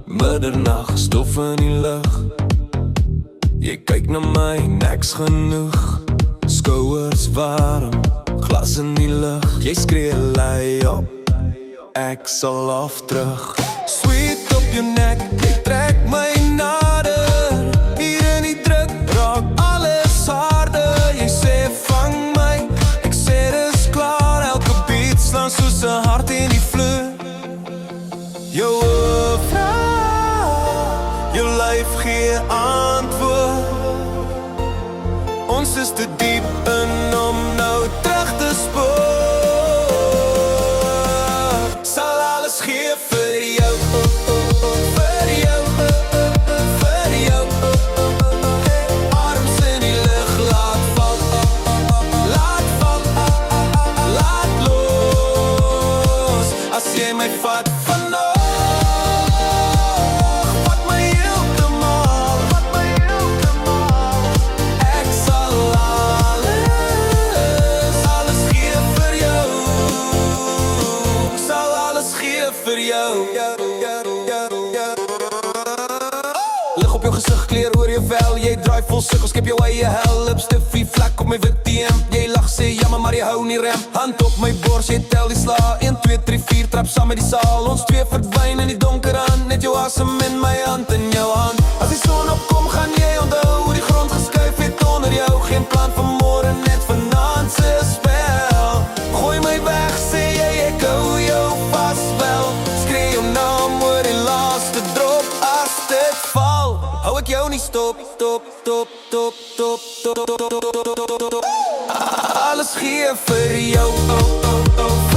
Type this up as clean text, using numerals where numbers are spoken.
Middernacht, stof in die lug. Jy kyk na my, niks genoeg. Skouers warm, glas in die lug. Jy skree lei op, ek sal af terug. Sweet op jou nek, jy trek my nader. Hier in die druk, raak alles harder. Jy sê vang my, ek sê dis klaar. Elke beat slaan soos 'n hart in die vloer. Jou vraag, jou lyf gee antwoord. Ons is te diep in om nou terug te spoor. Sal alles gee vir jou, vir jou, vir jou. Arms in die lug, laat val, laat val, laat los. As jy my vat vanoggend, vir jou. Lig op jou gesig, kleer oor jou vel. Jy draai vol sukkel, skep jou eie hel. Lipstifie vlak op my wit hemp. Jy lag, sê jammer, maar jy hou nie rem. Hand op my bors, jy tel die sla. 1, 2, 3, 4, trap saam met die saal. Ons twee verdwyn in die donker aan. Net jou asem in my hand, in jou hand. As die son opkom, gaan jy onthou hoe die grond geskuif het onder jou. Geen plan van môre, net vanaand se spel. Gooi my weg, sê jy, ek hou jou vas wel. Skree jou naam oor die laaste drop. As dit val, hou ek jou nie stop, stop, stop, stop, stop, stop, stop, stop, stop, stop. Alles gee vir jou, oh, oh, oh.